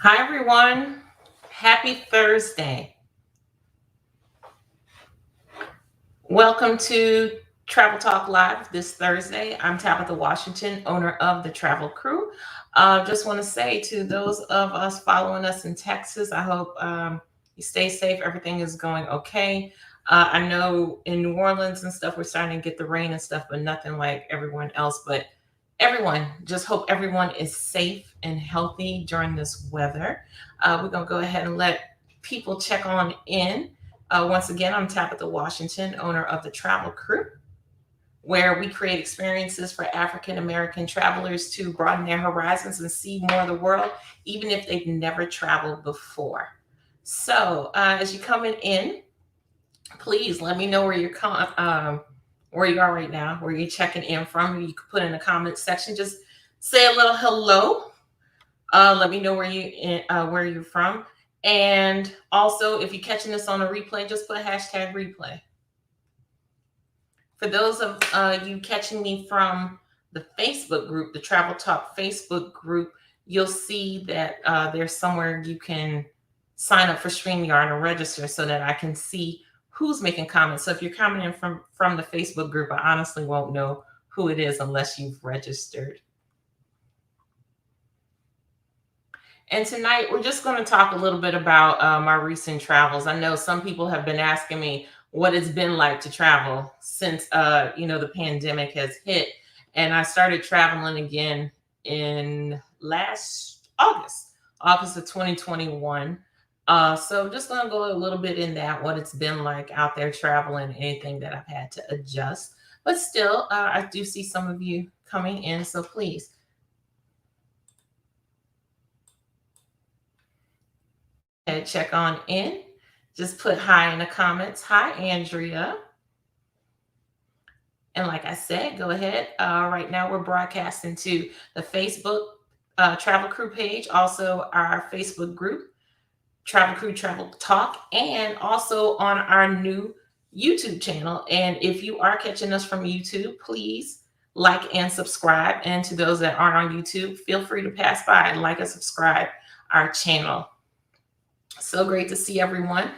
Hi, everyone. Happy Thursday. Welcome to Travel Talk Live this Thursday. I'm Tabitha Washington, owner of the Travel Crew. Just want to say to those of us following us in Texas, I hope you stay safe. Everything is going okay. I know in New Orleans and stuff, we're starting to get the rain and stuff, but nothing like everyone else. But everyone, just hope everyone is safe and healthy during this weather. We're going to go ahead and let people check on in. Once again, I'm Tabitha Washington, owner of the Travel Crew, where we create experiences for African American travelers to broaden their horizons and see more of the world, even if they've never traveled before. So, as you're coming in, please let me know where you are right now, where you're checking in from. You can put in the comment section. Just say a little hello. Let me know where you're from. And also, if you're catching this on a replay, just put hashtag replay. For those of you catching me from the Facebook group, the Travel Talk Facebook group, you'll see that there's somewhere you can sign up for StreamYard and register so that I can see who's making comments. So if you're commenting from the Facebook group, I honestly won't know who it is unless you've registered. And tonight we're just going to talk a little bit about my recent travels. I know some people have been asking me what it's been like to travel since the pandemic has hit, and I started traveling again in last August of 2021. So just going to go a little bit in that, what it's been like out there traveling, anything that I've had to adjust. But still, I do see some of you coming in, so please check on in. Just put hi in the comments. Hi, Andrea. And like I said, go ahead. Right now, we're broadcasting to the Facebook Travel Crew page, also our Facebook group, Travel Crew Travel Talk, and also on our new YouTube channel. And if you are catching us from YouTube, please like and subscribe. And to those that aren't on YouTube, feel free to pass by and like and subscribe our channel. So great to see everyone.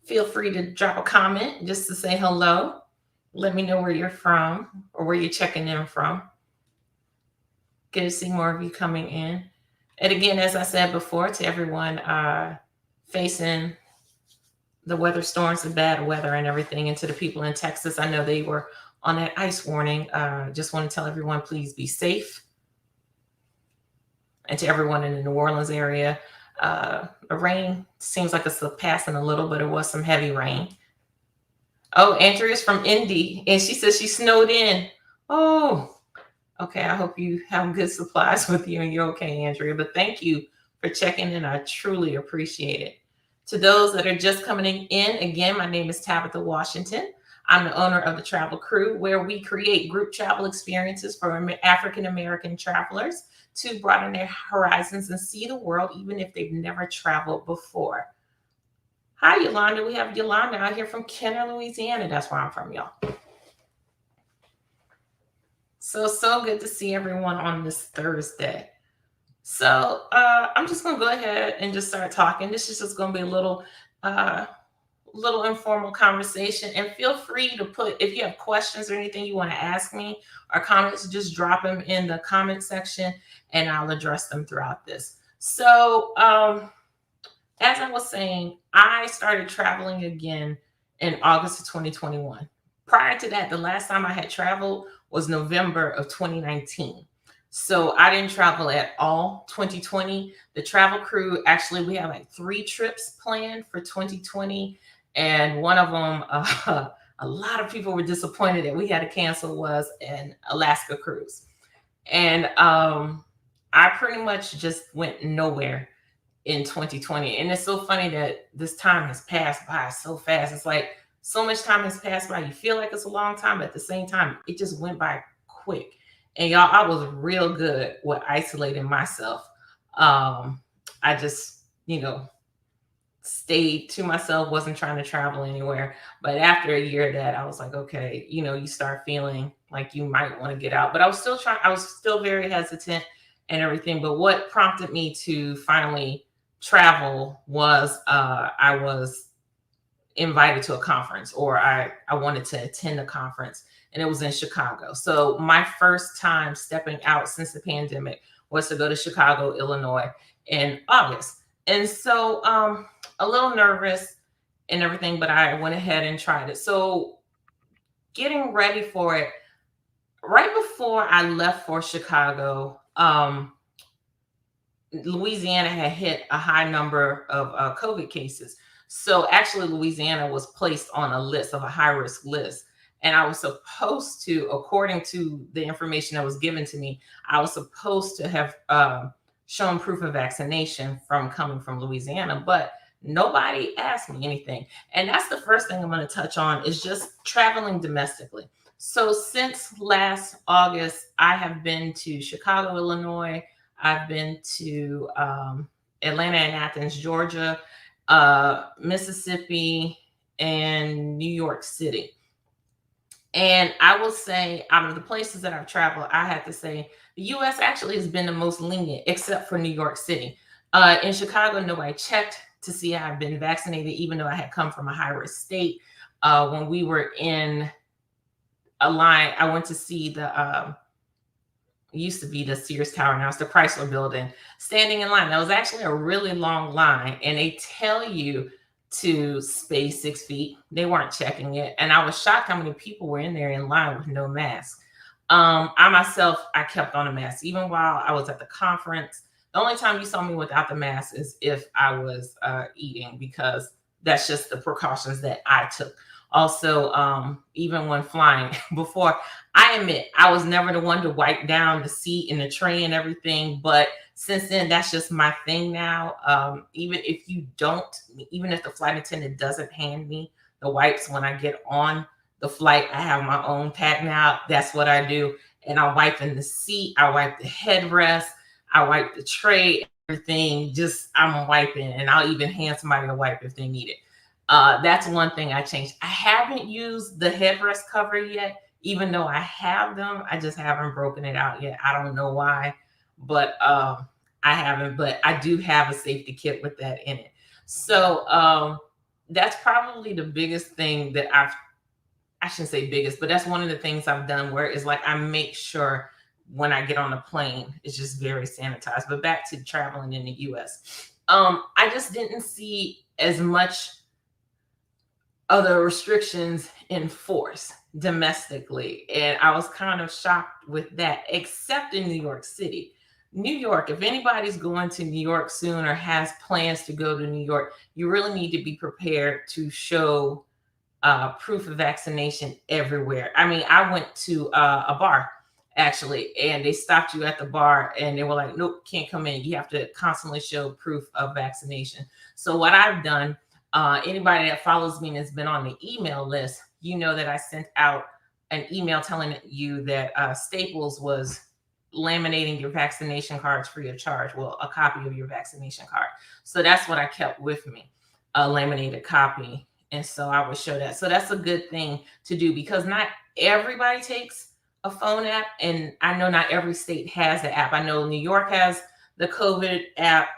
Feel free to drop a comment just to say hello. Let me know where you're from or where you're checking in from. Good to see more of you coming in. And again, as I said before, to everyone facing the weather storms and bad weather and everything, and to the people in Texas, I know they were on that ice warning. Just want to tell everyone, please be safe. And to everyone in the New Orleans area, the rain seems like it's passing a little, but it was some heavy rain. Oh, Andrea's from Indy, and she says she snowed in. Oh, okay. I hope you have good supplies with you and you're okay, Andrea. But thank you for checking in. I truly appreciate it. To those that are just coming in, again, my name is Tabitha Washington. I'm the owner of the Travel Crew, where we create group travel experiences for African American travelers to broaden their horizons and see the world, even if they've never traveled before. Hi, Yolanda. We have Yolanda out here from Kenner, Louisiana. That's where I'm from, y'all. So good to see everyone on this Thursday. So I'm just going to go ahead and just start talking. This is just going to be a little informal conversation. And feel free to put, if you have questions or anything you want to ask me or comments, just drop them in the comment section and I'll address them throughout this. So as I was saying, I started traveling again in August of 2021. Prior to that, the last time I had traveled was November of 2019. So I didn't travel at all 2020. The Travel Crew, actually, we have like 3 trips planned for 2020. And one of them, a lot of people were disappointed that we had to cancel, was an Alaska cruise. And I pretty much just went nowhere in 2020. And it's so funny that this time has passed by so fast. It's like so much time has passed by. You feel like it's a long time, but at the same time, it just went by quick. And y'all, I was real good with isolating myself. I just, stayed to myself, wasn't trying to travel anywhere. But after a year of that, I was like, okay, you start feeling like you might want to get out. But I was still very hesitant and everything. But what prompted me to finally travel was I was invited to a conference, or I wanted to attend a conference, and it was in Chicago. So my first time stepping out since the pandemic was to go to Chicago, Illinois in August. And so a little nervous and everything, but I went ahead and tried it. So getting ready for it, right before I left for Chicago, Louisiana had hit a high number of COVID cases. So actually, Louisiana was placed on a list, of a high risk list. And I was supposed to, according to the information that was given to me, I was supposed to have shown proof of vaccination from coming from Louisiana, but nobody asked me anything. And that's the first thing I'm going to touch on, is just traveling domestically. So since last August, I have been to Chicago, Illinois. I've been to Atlanta and Athens, Georgia, Mississippi, and New York City. And I will say, out of the places that I've traveled, I have to say the U.S. actually has been the most lenient, except for New York City. In Chicago, nobody checked to see I've been vaccinated, even though I had come from a high-risk state. When we were in a line, I went to see the used to be the Sears Tower, now it's the Chrysler Building, standing in line. That was actually a really long line, and they tell you to space 6 feet. They weren't checking it, and I was shocked how many people were in there in line with no mask. I myself, I kept on a mask even while I was at the conference. The only time you saw me without the mask is if I was eating, because that's just the precautions that I took. Also, even when flying, before, I admit I was never the one to wipe down the seat and the tray and everything, but since then, that's just my thing now. Even if the flight attendant doesn't hand me the wipes when I get on the flight, I have my own pack now. That's what I do. And I wipe in the seat, I wipe the headrest, I wipe the tray, everything. Just, I'm wiping, and I'll even hand somebody a wipe if they need it. That's one thing I changed. I haven't used the headrest cover yet, even though I have them. I just haven't broken it out yet. I don't know why, but I haven't. But I do have a safety kit with that in it. So that's probably the biggest thing that I shouldn't say biggest, but that's one of the things I've done, where it's like I make sure when I get on a plane, it's just very sanitized. But back to traveling in the US. I just didn't see as much other restrictions in force domestically. And I was kind of shocked with that, except in New York City. New York, if anybody's going to New York soon or has plans to go to New York, you really need to be prepared to show proof of vaccination everywhere. I mean, I went to a bar actually, and they stopped you at the bar and they were like, nope, can't come in. You have to constantly show proof of vaccination. So what I've done, anybody that follows me and has been on the email list, you know that I sent out an email telling you that Staples was laminating your vaccination cards free of charge. Well, a copy of your vaccination card. So that's what I kept with me, a laminated copy. And so I would show that. So that's a good thing to do, because not everybody takes a phone app. And I know not every state has the app. I know New York has the COVID app.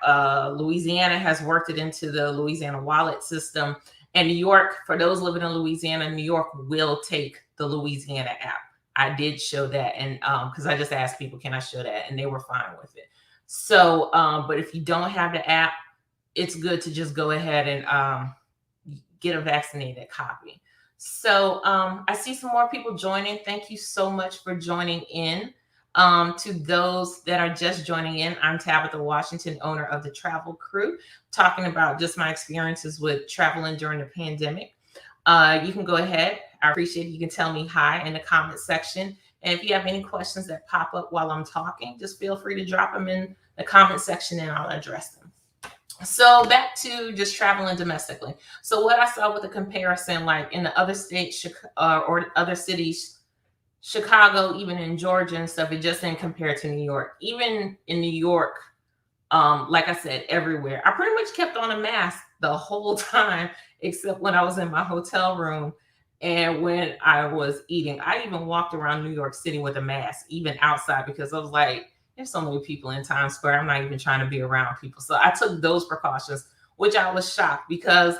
Louisiana has worked it into the Louisiana wallet system. And New York, for those living in Louisiana, New York will take the Louisiana app. I did show that. And because I just asked people, can I show that? And they were fine with it. So, but if you don't have the app, it's good to just go ahead and get a vaccinated copy. So I see some more people joining. Thank you so much for joining in. To those that are just joining in, I'm Tabitha Washington, owner of the Travel Krewe, talking about just my experiences with traveling during the pandemic. You can go ahead. I appreciate it. You can tell me hi in the comment section. And if you have any questions that pop up while I'm talking, just feel free to drop them in the comment section and I'll address them. So back to just traveling domestically. So what I saw with the comparison, like in the other states or other cities, Chicago, even in Georgia and stuff, it just didn't compare to New York. Even in New York, like I said, everywhere, I pretty much kept on a mask the whole time, except when I was in my hotel room and when I was eating. I even walked around New York City with a mask, even outside, because I was like, there's so many people in Times Square. I'm not even trying to be around people. So I took those precautions, which I was shocked because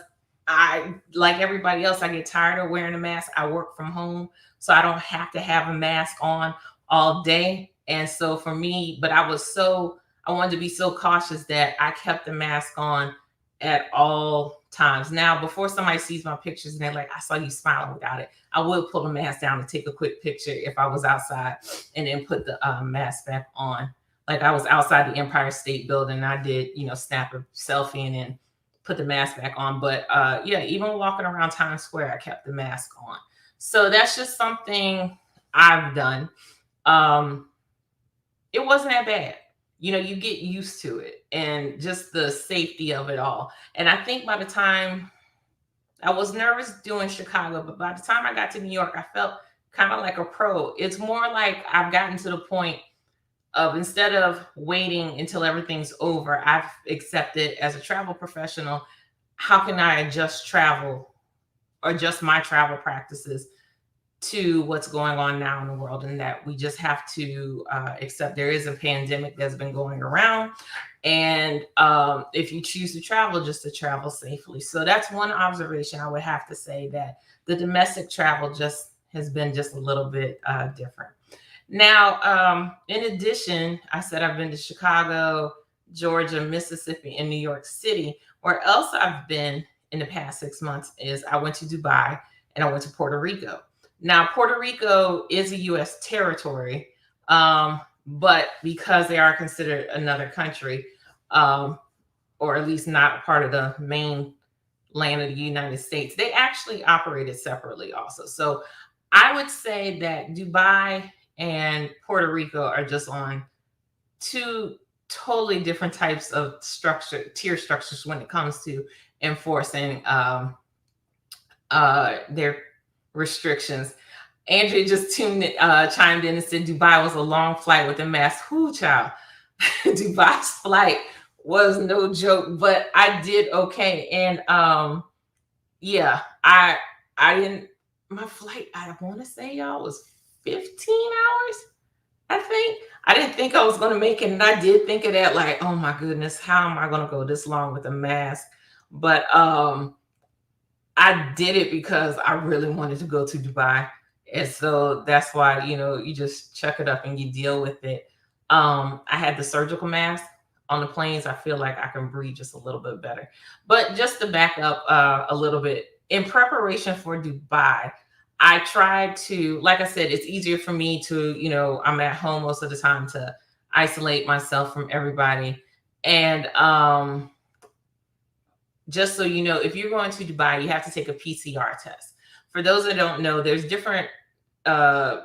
I, like everybody else, I get tired of wearing a mask. I work from home, so I don't have to have a mask on all day. And so for me, but I wanted to be so cautious that I kept the mask on at all times. Now, before somebody sees my pictures and they're like, I saw you smiling without it, I would pull the mask down and take a quick picture if I was outside and then put the mask back on. Like I was outside the Empire State Building and I did, snap a selfie and then put the mask back on. But yeah, even walking around Times Square, I kept the mask on. So that's just something I've done. It wasn't that bad. You get used to it and just the safety of it all. And I think by the time I was nervous doing Chicago, but by the time I got to New York, I felt kind of like a pro. It's more like I've gotten to the point of, instead of waiting until everything's over, I've accepted as a travel professional, how can I adjust travel or adjust my travel practices to what's going on now in the world, and that we just have to accept there is a pandemic that's been going around, and if you choose to travel, just to travel safely. So that's one observation I would have to say, that the domestic travel just has been just a little bit different. Now, in addition, I said I've been to Chicago, Georgia, Mississippi, and New York City. Where else I've been in the past 6 months is I went to Dubai and I went to Puerto Rico. Now, Puerto Rico is a U.S. territory, but because they are considered another country, or at least not part of the main land of the United States, they actually operated separately also. So I would say that Dubai and Puerto Rico are just on two totally different types of tier structures when it comes to enforcing their restrictions. Andrea just chimed in and said Dubai was a long flight with a mask. Whoo, child. Dubai's flight was no joke, but I did okay. And yeah, I didn't, my flight, I want to say, y'all, was 15 hours. I think I didn't think I was going to make it, and I did think of that, like, oh my goodness, how am I going to go this long with a mask? But I did it because I really wanted to go to Dubai. And so that's why, you just chuck it up and you deal with it. I had the surgical mask on the planes. I feel like I can breathe just a little bit better. But just to back up a little bit, in preparation for Dubai, I tried to, like I said, it's easier for me to, I'm at home most of the time, to isolate myself from everybody. And just so you know, if you're going to Dubai, you have to take a PCR test. For those that don't know, there's different types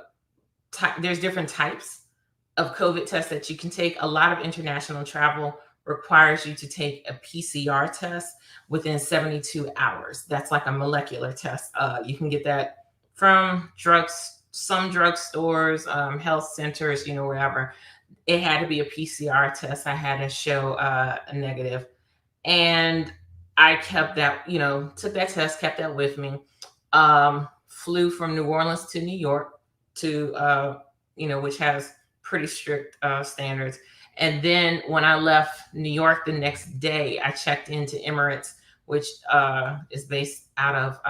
of COVID tests that you can take. A lot of international travel requires you to take a PCR test within 72 hours. That's like a molecular test. You can get that from some drugstores, health centers, wherever. It had to be a PCR test. I had to show a negative. And I kept that, took that test, kept that with me. Flew from New Orleans to New York to, which has pretty strict standards. And then when I left New York the next day, I checked into Emirates, which is based out of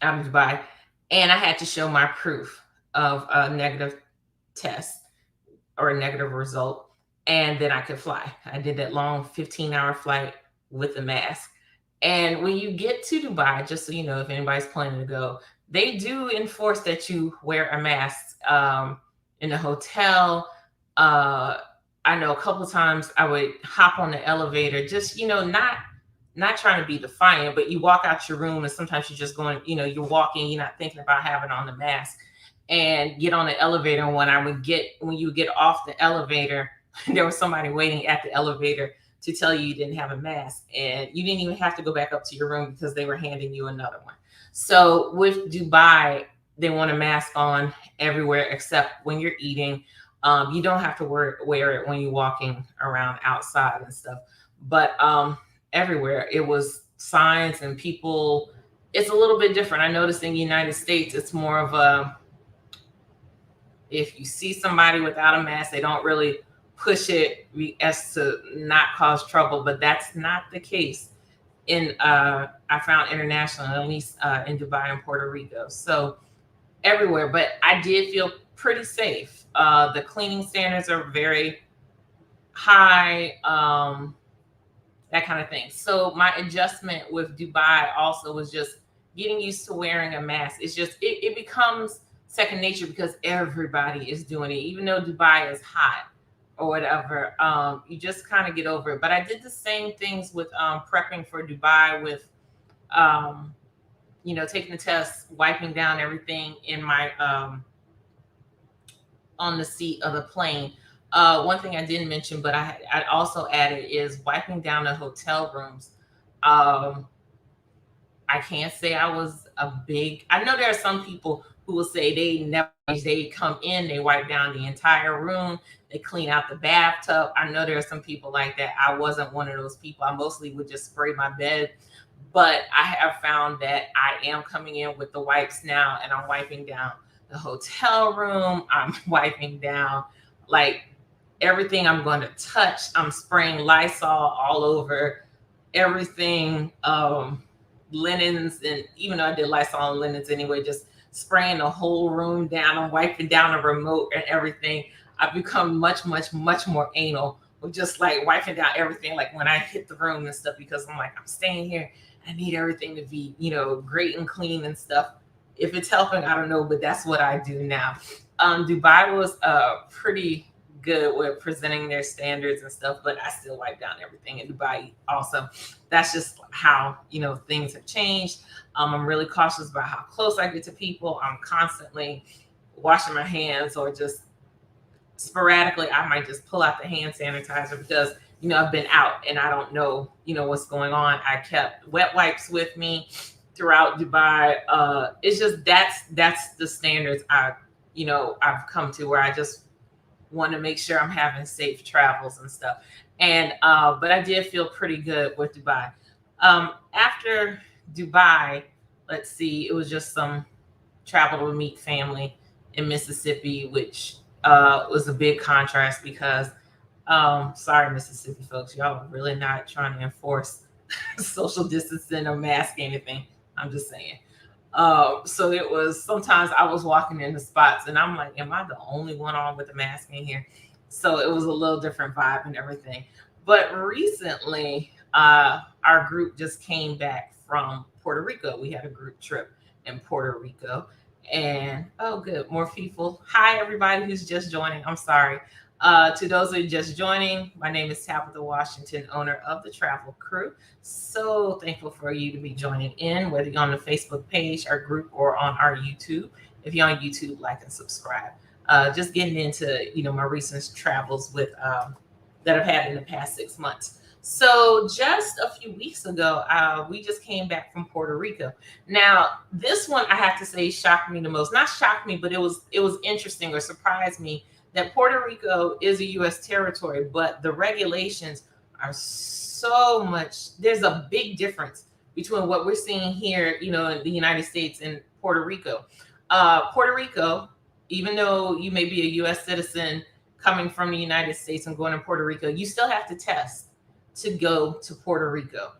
Dubai. And I had to show my proof of a negative test or a negative result. And then I could fly. I did that long 15-hour flight with the mask. And when you get to Dubai, just so you know, if anybody's planning to go, they do enforce that you wear a mask in the hotel. I know a couple of times I would hop on the elevator, just, not trying to be defiant, but you walk out your room and sometimes you're just going, you're walking, you're not thinking about having on the mask, and get on the elevator. And when you get off the elevator, there was somebody waiting at the elevator to tell you didn't have a mask, and you didn't even have to go back up to your room because they were handing you another one. So with Dubai, they want a mask on everywhere except when you're eating. You don't have to wear it when you're walking around outside and stuff. But everywhere, it was signs and people. It's a little bit different. I noticed in the United States, it's more of If you see somebody without a mask, they don't really push it as to not cause trouble, but that's not the case in I found international, at least in Dubai and Puerto Rico. So everywhere, but I did feel pretty safe. The cleaning standards are very high, that kind of thing. So my adjustment with Dubai also was just getting used to wearing a mask. It's just it becomes second nature because everybody is doing it, even though Dubai is hot or whatever. You just kind of get over it. But I did the same things with prepping for Dubai with taking the test, wiping down everything in my on the seat of the plane. One thing I didn't mention, but I also added is wiping down the hotel rooms. Um, I can't say I was a big. I know there are some people who will say they come in, they wipe down the entire room, they clean out the bathtub. I know there are some people like that. I wasn't one of those people. I mostly would just spray my bed. But I have found that I am coming in with the wipes now, and I'm wiping down the hotel room. I'm wiping down like everything I'm going to touch. I'm spraying Lysol all over everything, linens, and even though I did Lysol and linens anyway, just spraying the whole room down. I'm wiping down the remote and everything. I've become much, much, much more anal with just like wiping down everything, like when I hit the room and stuff, because I'm like, I'm staying here. I need everything to be, great and clean and stuff. If it's helping, I don't know, but that's what I do now. Dubai was pretty good with presenting their standards and stuff, but I still wipe down everything in Dubai also. That's just how, things have changed. I'm really cautious about how close I get to people. I'm constantly washing my hands, or just sporadically, I might just pull out the hand sanitizer because I've been out and I don't know, what's going on. I kept wet wipes with me throughout Dubai. It's just that's the standards I've come to, where I just want to make sure I'm having safe travels and stuff. And but I did feel pretty good with Dubai. After Dubai, let's see, it was just some travel to meet family in Mississippi, which was a big contrast because sorry, Mississippi folks, y'all are really not trying to enforce social distancing or mask anything. I'm just saying. So it was, sometimes I was walking in the spots and I'm like, am I the only one on with a mask in here? So it was a little different vibe and everything. But recently, our group just came back from Puerto Rico. We had a group trip in Puerto Rico. And oh, good, more people. Hi, everybody who's just joining. I'm sorry. To those who are just joining, my name is Tabitha Washington, owner of the Travel Krewe. So thankful for you to be joining in, whether you're on the Facebook page, our group, or on our YouTube. If you're on YouTube, like and subscribe. Just getting into my recent travels with that I've had in the past 6 months. So just a few weeks ago, we just came back from Puerto Rico. Now, this one I have to say shocked me the most. Not shocked me, but it was interesting or surprised me that Puerto Rico is a U.S. territory, but the regulations are so much. There's a big difference between what we're seeing here, in the United States and Puerto Rico. Puerto Rico, even though you may be a U.S. citizen coming from the United States and going to Puerto Rico, you still have to test to go to Puerto Rico.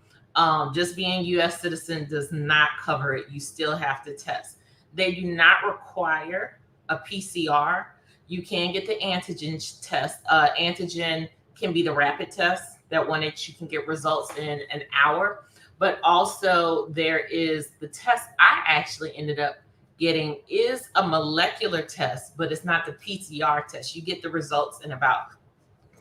Just being a U.S. citizen does not cover it. You still have to test. They do not require a PCR. You can get the antigen test. Antigen can be the rapid test, that one that you can get results in an hour. But also there is the test I actually ended up getting is a molecular test, but it's not the PCR test. You get the results in about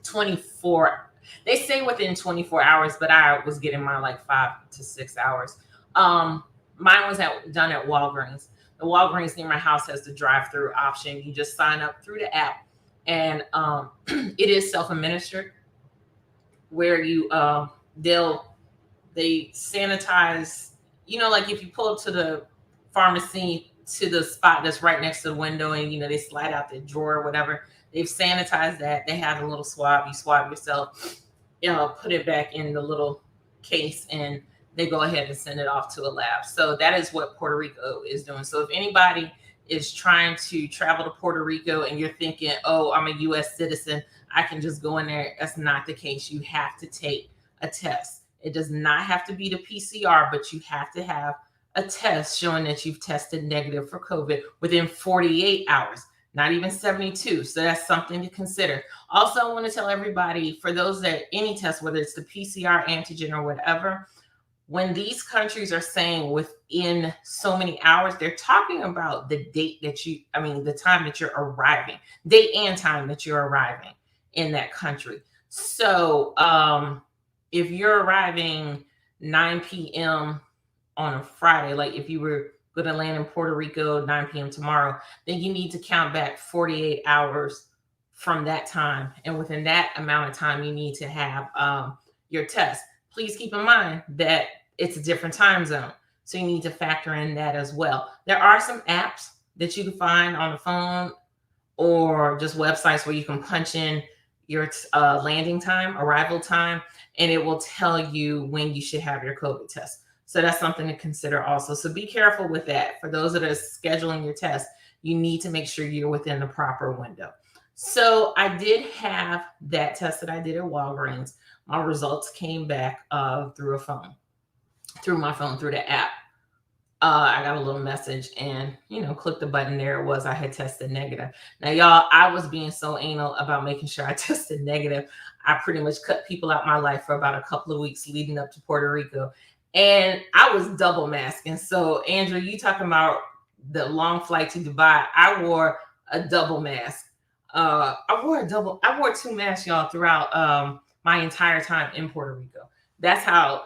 24. They say within 24 hours, but I was getting mine like 5 to 6 hours. Mine was done at Walgreens. The Walgreens near my house has the drive-through option. You just sign up through the app, and it is self-administered, where you they sanitize. Like if you pull up to the pharmacy, to the spot that's right next to the window, and they slide out the drawer or whatever. They've sanitized that. They have a little swab. You swab yourself, put it back in the little case, and they go ahead and send it off to a lab. So that is what Puerto Rico is doing. So if anybody is trying to travel to Puerto Rico and you're thinking, oh, I'm a US citizen, I can just go in there. That's not the case. You have to take a test. It does not have to be the PCR, but you have to have a test showing that you've tested negative for COVID within 48 hours, not even 72. So that's something to consider. Also, I want to tell everybody, for those that any test, whether it's the PCR antigen or whatever, when these countries are saying within so many hours, they're talking about the date that the time that you're arriving, date and time that you're arriving in that country. So if you're arriving 9 p.m. on a Friday, like if you were going to land in Puerto Rico 9 p.m. tomorrow, then you need to count back 48 hours from that time. And within that amount of time, you need to have your test. Please keep in mind that it's a different time zone. So you need to factor in that as well. There are some apps that you can find on the phone or just websites where you can punch in your landing time, arrival time, and it will tell you when you should have your COVID test. So that's something to consider also. So be careful with that. For those that are scheduling your test, you need to make sure you're within the proper window. So I did have that test that I did at Walgreens. My results came back through my phone, through the app. I got a little message and, click the button. There it was. I had tested negative. Now, y'all, I was being so anal about making sure I tested negative. I pretty much cut people out my life for about a couple of weeks leading up to Puerto Rico. And I was double masking. So, Andrew, you talking about the long flight to Dubai. I wore a double mask. I wore two masks, y'all, throughout my entire time in Puerto Rico. That's how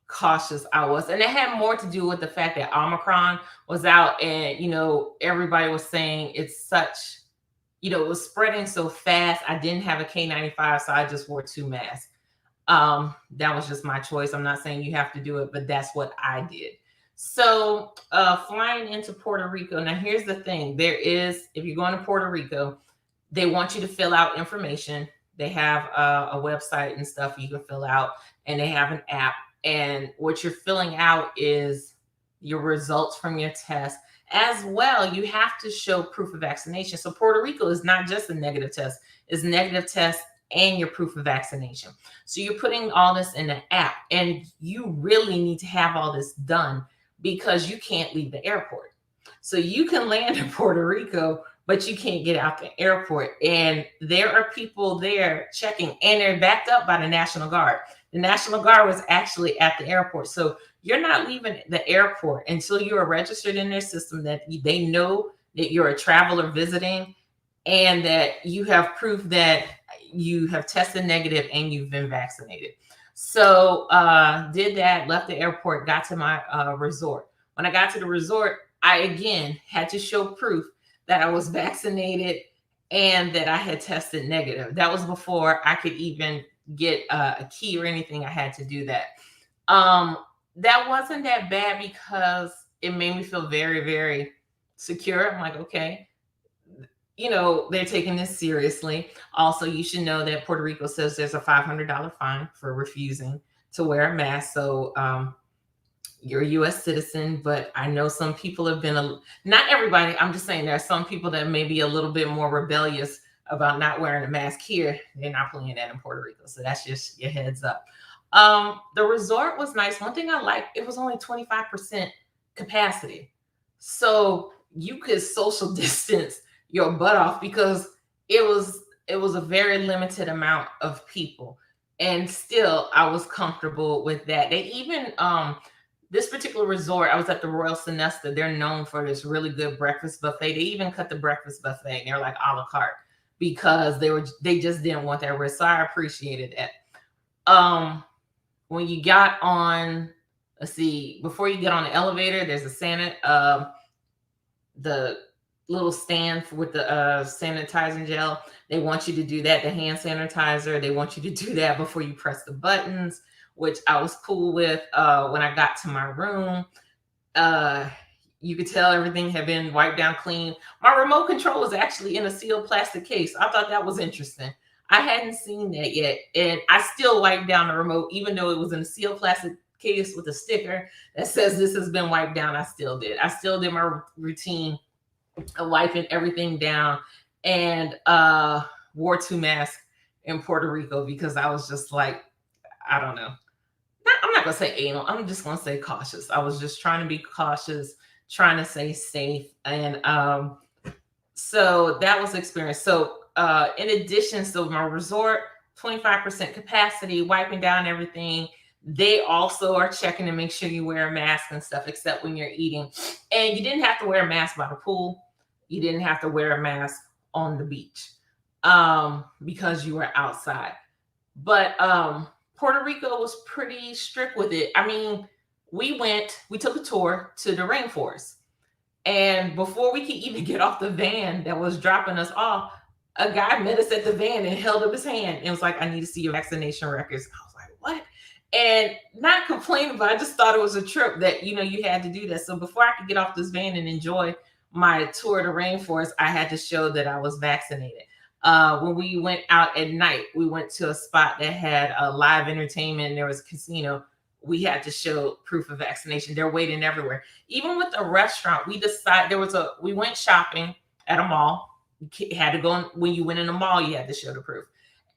cautious I was. And it had more to do with the fact that Omicron was out and, everybody was saying it was spreading so fast. I didn't have a K95, so I just wore two masks. That was just my choice. I'm not saying you have to do it, but that's what I did. So flying into Puerto Rico. Now, here's the thing. If you're going to Puerto Rico, they want you to fill out information. They have a website and stuff you can fill out, and they have an app. And what you're filling out is your results from your test. As well, you have to show proof of vaccination. So Puerto Rico is not just a negative test. It's negative test and your proof of vaccination. So you're putting all this in the app, and you really need to have all this done because you can't leave the airport. So you can land in Puerto Rico, but you can't get out the airport. And there are people there checking, and they're backed up by the National Guard. The National Guard was actually at the airport. So you're not leaving the airport until you are registered in their system, that they know that you're a traveler visiting and that you have proof that you have tested negative and you've been vaccinated. So did that, left the airport, got to my resort. When I got to the resort, I again had to show proof that I was vaccinated and that I had tested negative. That was before I could even get a key or anything. I had to do that. That wasn't that bad because it made me feel very, very secure. I'm like, okay, they're taking this seriously. Also, you should know that Puerto Rico says there's a $500 fine for refusing to wear a mask. So you're a U.S. citizen, but I know some people have been, not everybody, I'm just saying there are some people that may be a little bit more rebellious about not wearing a mask here. They're not playing that in Puerto Rico. So that's just your heads up. The resort was nice. One thing I liked, it was only 25% capacity. So you could social distance your butt off because it was a very limited amount of people. And still I was comfortable with that. They even, this particular resort, I was at the Royal Sonesta. They're known for this really good breakfast buffet. They even cut the breakfast buffet. They're like a la carte because they just didn't want that risk. So I appreciated that. When you got on, before you get on the elevator, there's the little stand with the sanitizing gel. They want you to do that, the hand sanitizer. They want you to do that before you press the buttons, which I was cool with. When I got to my room, you could tell everything had been wiped down clean. My remote control was actually in a sealed plastic case. I thought that was interesting. I hadn't seen that yet. And I still wiped down the remote, even though it was in a sealed plastic case with a sticker that says this has been wiped down. I still did. I still did my routine of wiping everything down, and wore 2 masks in Puerto Rico because I was just like, I don't know. I'm not gonna say anal. I'm just gonna say cautious. I was just trying to be cautious, trying to stay safe, and so that was the experience. So in addition, so my resort, 25% capacity, wiping down everything. They also are checking to make sure you wear a mask and stuff, except when you're eating. And you didn't have to wear a mask by the pool. You didn't have to wear a mask on the beach because you were outside. But Puerto Rico was pretty strict with it. I mean, we took a tour to the rainforest. And before we could even get off the van that was dropping us off, a guy met us at the van and held up his hand and was like, I need to see your vaccination records. I was like, what? And not complaining, but I just thought it was a trip that, you had to do that. So before I could get off this van and enjoy my tour to rainforest, I had to show that I was vaccinated. When we went out at night, we went to a spot that had a live entertainment. There was a casino. We had to show proof of vaccination. They're waiting everywhere. Even with the restaurant, we went shopping at a mall. You had to go when you went in a mall, you had to show the proof.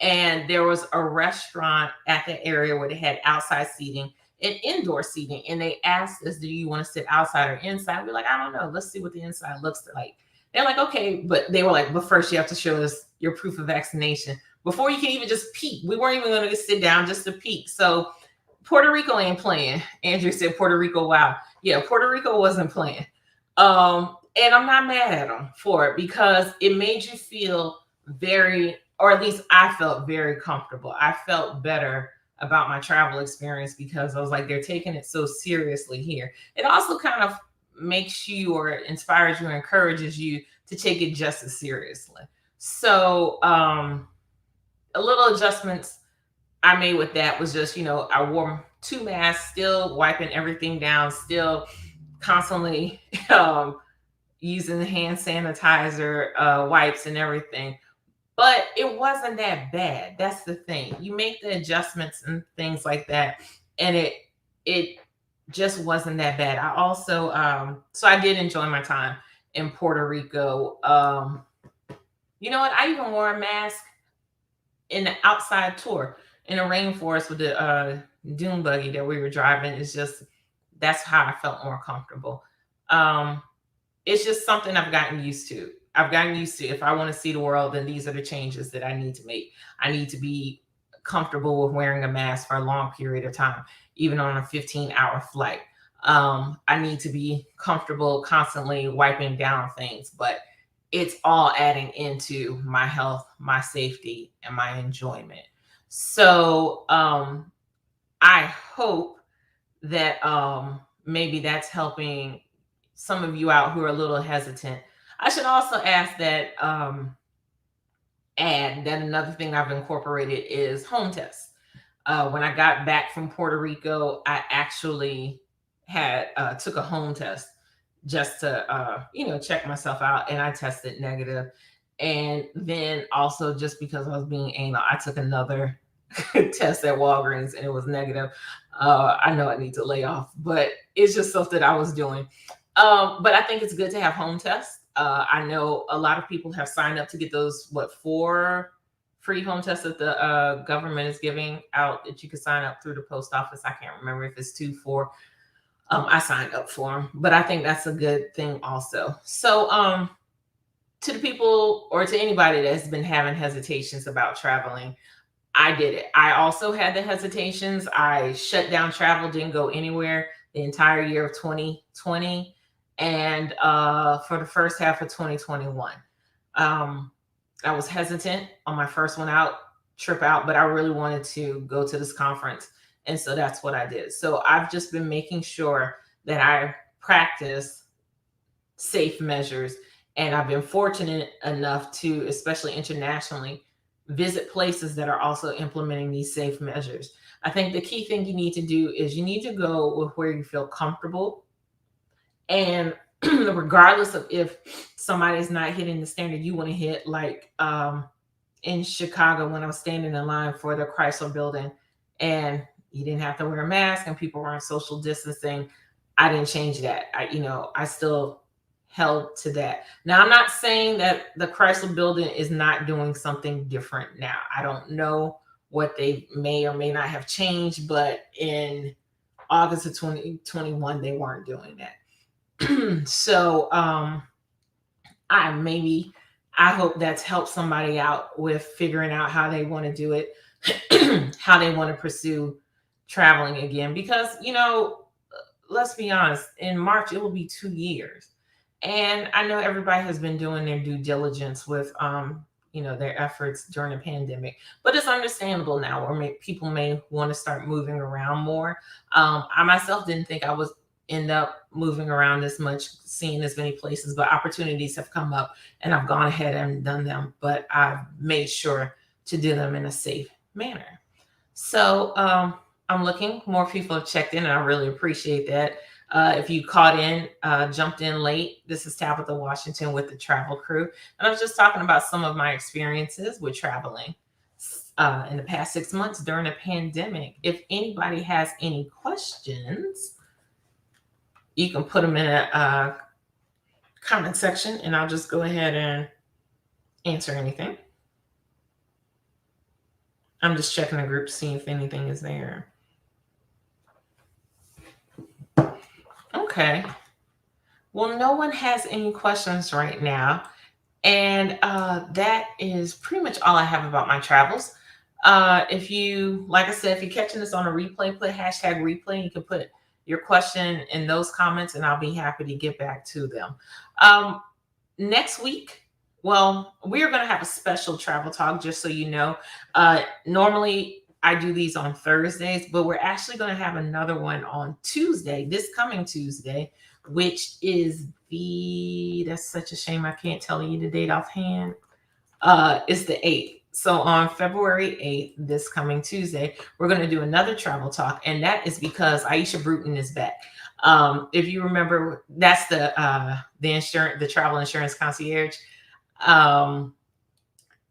And there was a restaurant at the area where they had outside seating and indoor seating. And they asked us, do you want to sit outside or inside? We're like, I don't know. Let's see what the inside looks like. They're like, okay. But they were like, but first you have to show us your proof of vaccination before you can even just peek. We weren't even going to sit down just to peek. So Puerto Rico ain't playing. Andrew said Puerto Rico, wow. Yeah, Puerto Rico wasn't playing. And I'm not mad at them for it because it made you feel or at least I felt very comfortable. I felt better about my travel experience because I was like, they're taking it so seriously here. It also kind of makes you or inspires you or encourages you to take it just as seriously. So a little adjustments I made with that was just, I wore 2 masks, still wiping everything down, still constantly using the hand sanitizer, wipes and everything. But it wasn't that bad. That's the thing. You make the adjustments and things like that, and it just wasn't that bad. I also so I did enjoy my time in Puerto Rico. You know what? I even wore a mask in the outside tour in a rainforest with the dune buggy that we were driving. That's how I felt more comfortable. It's just something I've gotten used to. If I want to see the world, then these are the changes that I need to make. I need to be comfortable with wearing a mask for a long period of time, even on a 15-hour flight. I need to be comfortable constantly wiping down things, but it's all adding into my health, my safety, and my enjoyment. So I hope that maybe that's helping some of you out who are a little hesitant. I should also add that another thing I've incorporated is home tests. When I got back from Puerto Rico, I actually took a home test just to check myself out, and I tested negative. And then also just because I was being anal, I took another test at Walgreens and it was negative. I know I need to lay off, but it's just stuff that I was doing. But I think it's good to have home tests. I know a lot of people have signed up to get those, 4 free home tests that the government is giving out that you can sign up through the post office. I can't remember if it's 2, 4. I signed up for them, but I think that's a good thing also. So to the people or to anybody that's been having hesitations about traveling, I did it. I also had the hesitations. I shut down travel, didn't go anywhere the entire year of 2020 and for the first half of 2021. I was hesitant on my first trip out, but I really wanted to go to this conference. And so that's what I did. So I've just been making sure that I practice safe measures. And I've been fortunate enough to, especially internationally, visit places that are also implementing these safe measures. I think the key thing you need to do is you need to go with where you feel comfortable. And regardless of if somebody's not hitting the standard you want to hit, like in Chicago when I was standing in line for the Chrysler building and you didn't have to wear a mask and people weren't social distancing. I didn't change that. I still held to that. Now, I'm not saying that the Chrysler building is not doing something different now. I don't know what they may or may not have changed, but in August of 2021, they weren't doing that. So I hope that's helped somebody out with figuring out how they want to do it, how they want to pursue traveling again. Because, let's be honest, in March, it will be 2 years. And I know everybody has been doing their due diligence with, their efforts during the pandemic, but it's understandable now where people may want to start moving around more. I myself didn't think I was end up moving around this much, seeing as many places, but opportunities have come up and I've gone ahead and done them, but I've made sure to do them in a safe manner. So I'm looking, more people have checked in and I really appreciate that. If you jumped in late, this is Tabitha Washington with the Travel Crew. And I was just talking about some of my experiences with traveling in the past 6 months during the pandemic. If anybody has any questions, you can put them in a comment section and I'll just go ahead and answer anything. I'm just checking the group to see if anything is there. Okay. Well, no one has any questions right now. And that is pretty much all I have about my travels. Like I said, if you're catching this on a replay, put hashtag replay. You can put your question in those comments and I'll be happy to get back to them. Next week, well, we're going to have a special travel talk, just so you know. Normally, I do these on Thursdays, but we're actually going to have another one on Tuesday, this coming Tuesday, which is that's such a shame I can't tell you the date offhand. It's the 8th. So on February 8th, this coming Tuesday, we're going to do another travel talk. And that is because Aisha Bruton is back. If you remember, that's the travel insurance concierge.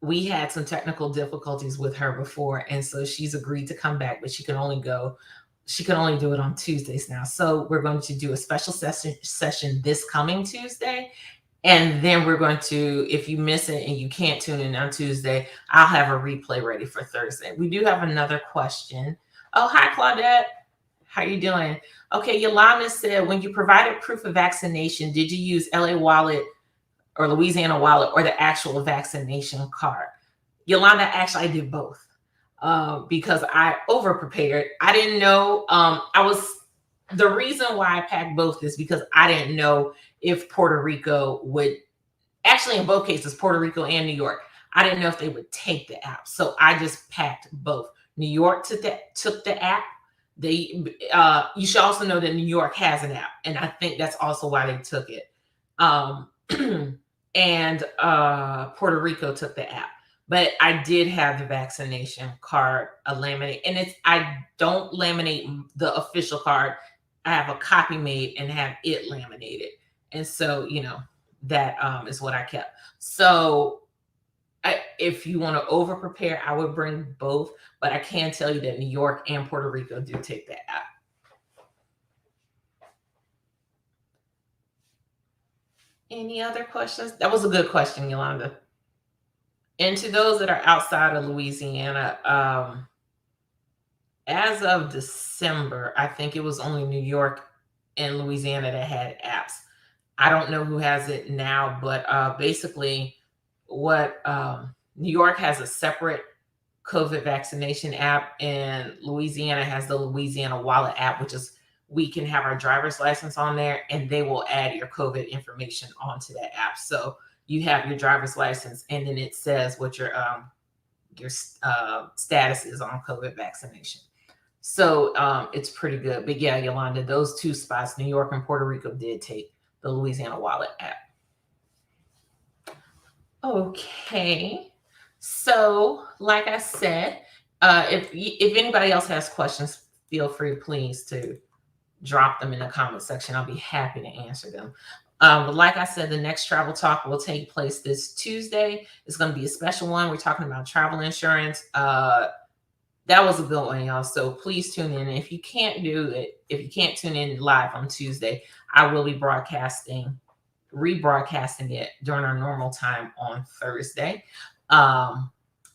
We had some technical difficulties with her before. And so she's agreed to come back, but she can only do it on Tuesdays now. So we're going to do a special session this coming Tuesday. And then we're going to, if you miss it and you can't tune in on Tuesday, I'll have a replay ready for Thursday. We do have another question. Oh, hi, Claudette. How you doing? Okay, Yolanda said, when you provided proof of vaccination, did you use LA Wallet or Louisiana Wallet or the actual vaccination card? Yolanda, actually, I did both because I over-prepared. I didn't know. The reason why I packed both is because I didn't know if Puerto Rico would, actually in both cases, Puerto Rico and New York, I didn't know if they would take the app. So I just packed both. New York took the app. You should also know that New York has an app. And I think that's also why they took it. And Puerto Rico took the app. But I did have the vaccination card laminated. And I don't laminate the official card. I have a copy made and have it laminated. And so, that is what I kept. So if you want to over prepare, I would bring both. But I can tell you that New York and Puerto Rico do take that app. Any other questions? That was a good question, Yolanda. And to those that are outside of Louisiana, as of December, I think it was only New York and Louisiana that had apps. I don't know who has it now, but basically what New York has a separate COVID vaccination app, and Louisiana has the Louisiana Wallet app, which is we can have our driver's license on there and they will add your COVID information onto that app. So you have your driver's license and then it says what your status is on COVID vaccination. So it's pretty good. But yeah, Yolanda, those two spots, New York and Puerto Rico, did take the Louisiana Wallet app. Okay. So like I said, if anybody else has questions, feel free, please, to drop them in the comment section. I'll be happy to answer them. But like I said, the next travel talk will take place this Tuesday. It's going to be a special one. We're talking about travel insurance. that was a good one, y'all. So please tune in. If you can't do it, if you can't tune in live on Tuesday, I will be rebroadcasting it during our normal time on Thursday.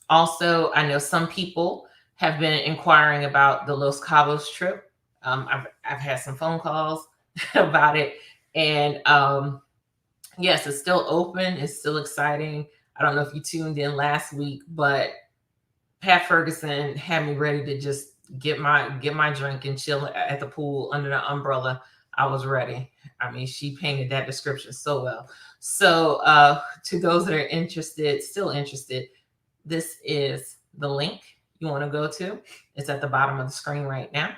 Also, I know some people have been inquiring about the Los Cabos trip. I've had some phone calls about it, and yes, it's still open. It's still exciting. I don't know if you tuned in last week, but Pat Ferguson had me ready to just get my drink and chill at the pool under the umbrella. I was ready. I mean, she painted that description so well. So, to those that are interested, still interested, this is the link you want to go to. It's at the bottom of the screen right now.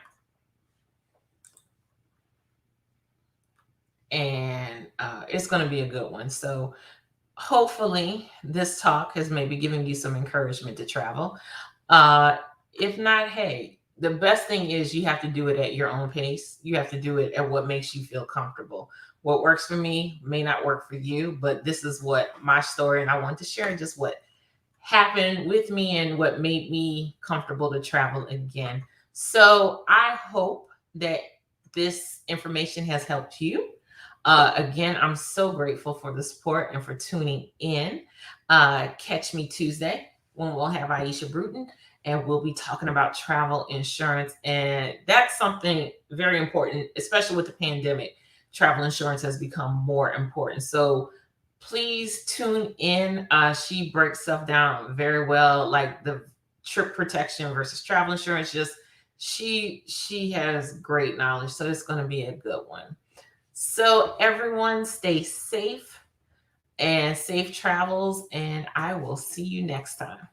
And it's going to be a good one. So, hopefully, this talk has maybe given you some encouragement to travel. If not, hey, the best thing is you have to do it at your own pace. You have to do it at what makes you feel comfortable. What works for me may not work for you, but this is what my story, and I want to share just what happened with me and what made me comfortable to travel again. So I hope that this information has helped you. Again, I'm so grateful for the support and for tuning in. Catch me Tuesday when we'll have Aisha Bruton and we'll be talking about travel insurance. And that's something very important, especially with the pandemic. Travel insurance has become more important. So please tune in. She breaks stuff down very well, like the trip protection versus travel insurance. Just she has great knowledge, so it's going to be a good one. So everyone, stay safe and safe travels, and I will see you next time.